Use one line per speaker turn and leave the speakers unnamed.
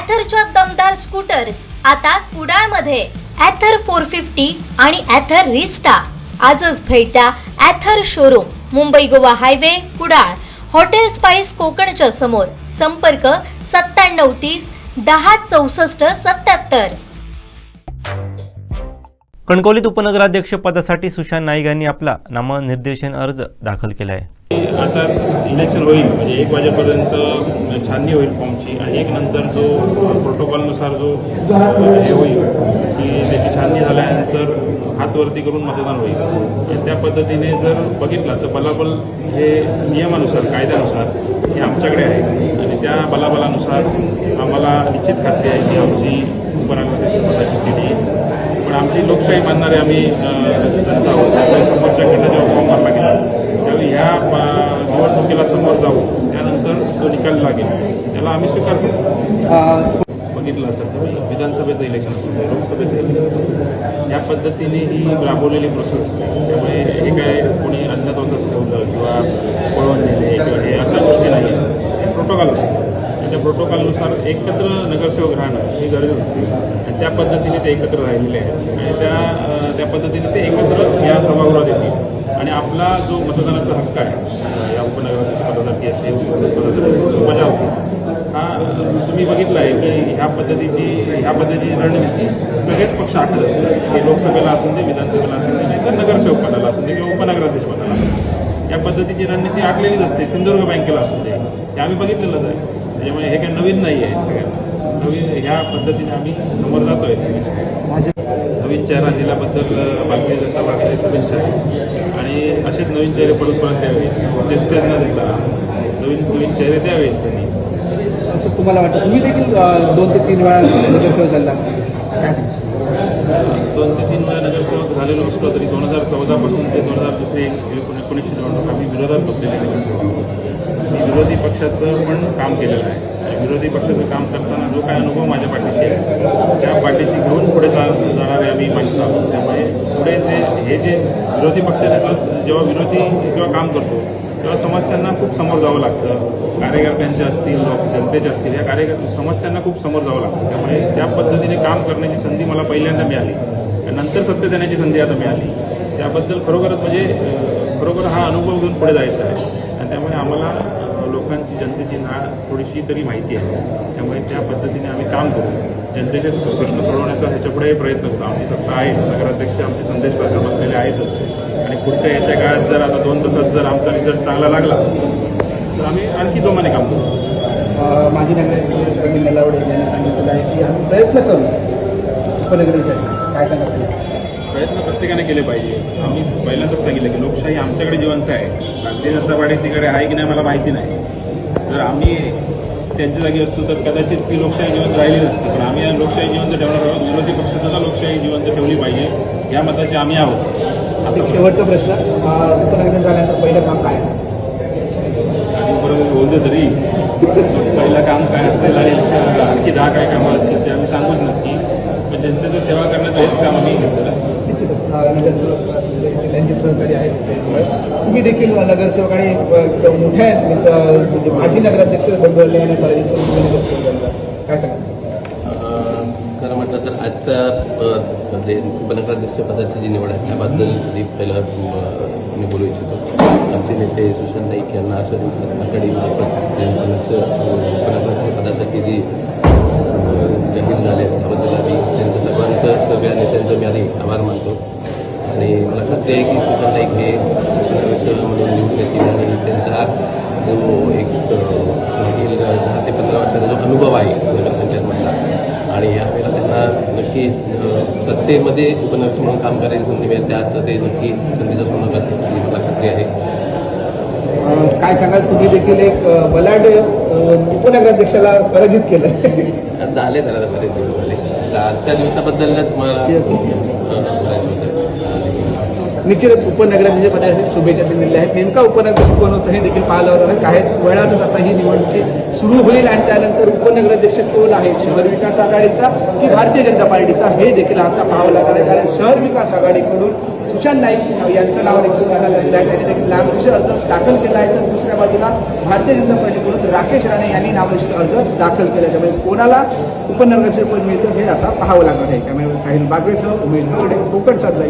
ॲथरच्या दमदार स्कूटर्स आता कुडाळमध्ये. ॲथर 450 आणि ॲथर रिस्टा. आजच भेट द्या Ather showroom, Mumbai Goa highway, Kudal, hotel spice कोकणच्या समोर. संपर्क 9730 10 64 77.
कणकवलीत उपनगराध्यक्ष पदासाठी सुशांत नाईक यांनी आपला नामनिर्देशन अर्ज दाखल केला आहे.
आता इलेक्शन होईल म्हणजे 1 वाजेपर्यंत छाननी होईल फॉर्मची आणि 1 नंतर जो प्रोटोकॉलनुसार जो हे होईल की त्याची छाननी झाल्यानंतर हातवरती करून मतदान होईल. आणि त्या पद्धतीने जर बघितलं तर बलाबल हे नियमानुसार कायद्यानुसार हे आमच्याकडे आहे आणि त्या बलाबलानुसार आम्हाला निश्चित खात्री आहे की आमची उपनगराध्यक्ष पदाची स्थिती. पण आमची लोकशाही मानणारे आम्ही जनता आहोत. त्यामुळे समोरच्या गटात जेव्हा फॉर्म भरला गेला त्यावेळी ह्या निवडणुकीला समोर जाऊ त्यानंतर जो निकाल लागेल त्याला आम्ही स्वीकारतो. बघितलं असेल तर विधानसभेचं इलेक्शन असेल लोकसभेचं इलेक्शन असेल या पद्धतीने ही राबवलेली प्रोसेस असते. त्यामुळे हे काय कोणी अन्नदानाचं ठेवलं किंवा पळवून नेले किंवा हे अशा गोष्टी नाही. हे प्रोटोकॉल असते आणि त्या प्रोटोकॉलनुसार एकत्र नगरसेवक राहणं ही गरज असते आणि त्या पद्धतीने ते एकत्र राहिलेले आहेत आणि त्या पद्धतीने ते एकत्र या सभागृहात येतील आणि आपला जो मतदानाचा हक्क आहे या उपनगराध्यक्ष पदासाठी असेल पदासाठी बजावतो हा तुम्ही बघितला आहे की ह्या पद्धतीची रणनीती सगळेच पक्ष आखत असतात. हे लोकसभेला असून दे, विधानसभेला असून दे, नाही तर नगरसेवक पदाला असून दे किंवा उपनगराध्यक्ष पदाला असून दे. या पद्धतीची रणनीती आखलेलीच असते. सिंधुदुर्ग बँकेला असून दे हे आम्ही बघितलेलंच आहे. त्याच्यामुळे हे काही नवीन नाही आहे. सगळ्यांना नवीन ह्या पद्धतीने आम्ही समोर जातो आहे. नवीन चेहरा दिल्याबद्दल भारतीय जनता पार्टीची शुभेच्छा आहे आणि असेच नवीन चेहरे परत द्यावे. त्यांच्याच न देता नवीन चेहरे द्यावे त्यांनी
असं तुम्हाला वाटतं. तुम्ही देखील 2 ते 3 वेळा नगरसेवक झाला.
2 ते 3 वेळा नगरसेवक झालेलो असतो तरी 2014 पासून ते 2019 निवडणूक आम्ही विरोधात बसलेले नगरसेवक. मी विरोधी पक्षाचं पण काम केलेलं आहे आणि विरोधी पक्षाचं काम करताना जो काय अनुभव माझ्या पाठीशी आहे त्या पाठीशी घेऊन पुढे जाणारे आम्ही माणसं आहोत. त्यामुळे पुढे हे जे विरोधी पक्षाचे जेव्हा काम करतो तेव्हा समस्यांना खूप समोर जावं लागतं. कार्यकर्त्यांच्या असतील जनतेच्या असतील या समस्यांना खूप समोर जावं लागतं. त्यामुळे त्या पद्धतीने काम करण्याची संधी मला पहिल्यांदा मिळाली आणि नंतर सत्य देण्याची संधी आता मिळाली. त्याबद्दल खरोखर हा अनुभव घेऊन पुढे जायचा आहे आणि त्यामुळे आम्हाला लोकांची जनतेची थोडीशी तरी माहिती आहे. त्यामुळे त्या पद्धतीने आम्ही काम करू. जनतेचे प्रश्न सोडवण्याचा ह्याच्यापुढे प्रयत्न करू. आमची सत्ता आहे, नगराध्यक्ष आमचे संदेश पात्र बसलेले आहेतच आणि पुढच्या येत्या काळात जर आता 2 तासात जर आमचा रिझल्ट चांगला लागला तर आम्ही आणखी जोमाने काम करू.
माजी नगराध्यक्ष प्रवीण नलावडे यांनी सांगितलेलं आहे की आम्ही प्रयत्न करू उपनगराध्यक्षासाठी. काय सांगा?
प्रयत्न प्रत्येकाने केले पाहिजे. आम्ही पहिल्यांदाच सांगितलं की लोकशाही आमच्याकडे जिवंत आहे. भारतीय जनता पार्टी तिकडे आहे की नाही मला माहिती नाही. जर आम्ही त्यांच्या जागी असतो तर कदाचित ती लोकशाही जिवंत राहिली नसती. पण आम्ही लोकशाही जिवंत ठेवणार आहोत. विरोधी पक्षासुद्धा लोकशाही जिवंत ठेवली पाहिजे या मताचे आम्ही आहोत.
एक शेवटचा प्रश्न, उपनगराध्यक्ष झाल्यानंतर पहिलं काम काय असेल?
आणि बरोबर बोलतो तरी पहिलं काम काय असेल आणि आणखी 10 काय कामं असतील ते आम्ही सांगूच नक्की. पण जनतेचं सेवा करण्याचं हेच काम आम्ही घेतलं.
नगरसेवक त्यांचे सहकारी आहेत. तुम्ही देखील नगरसेवक आणि मोठ्या माजी नगराध्यक्ष बंडवले आणि काय सांगा?
खरं म्हटलं तर आजचा जे उपनगराध्यक्ष पदाची जी निवड आहे त्याबद्दल पहिलं मी बोलू इच्छितो. आमचे नेते सुशांत नाईक यांना असं आघाडीमार्फत जे उपनगराध्यक्ष पदासाठी जी जाहीर झाले त्याबद्दल आम्ही त्यांच्या सगळ्या नेत्यांचं मी आधी आभार मानतो आणि मला खात्री आहे की सुशांत नाईक हे उपनगराध्यक्ष म्हणून निवडून येतील आणि त्यांचा जो एक मागील 10 ते 15 वर्षाचा जो अनुभव आहे नगरपंचायतमधला आणि यावेळेला त्यांना नक्की सत्तेमध्ये उपनगराध्यक्ष म्हणून काम करायची संधी मिळेल. त्याचं ते नक्की संधीचं सोनं करतील याची मला खात्री आहे.
काय सांगाल? तुम्ही देखील एक बलाढ्य उपनगराध्यक्षाला पराजित केलं.
झाले त्याला बरेच दिवस झाले. आजच्या दिवसाबद्दल तुम्हाला बोलायचं होतं.
निश्चितच उपनगराध्यक्ष पदासाठी शुभेच्छा दिलेल्या आहेत. नेमका उपनगराध्यक्ष कोण होतं हे देखील पाहायला होणार आहे. काही वेळातच आता ही निवडणुकी सुरू होईल आणि त्यानंतर उपनगराध्यक्ष कोण आहे, शहर विकास आघाडीचा की भारतीय जनता पार्टीचा, हे देखील आता पाहावं लागणार आहे. कारण शहर विकास आघाडीकडून सुशांत नाईक यांचं नाव निश्चित करण्यात आलेलं आहे. त्यांनी देखील नामनिश्चित अर्ज दाखल केला आहे. तर दुसऱ्या बाजूला भारतीय जनता पार्टीकडून राकेश राणे यांनी नामनिश्चित अर्ज दाखल केला. त्यामुळे कोणाला उपनगराध्यक्ष पद मिळतं हे आता पाहावं लागणार आहे. त्यामुळे साहिल बागवेसह उमेश बोर्डे, कोकण सात.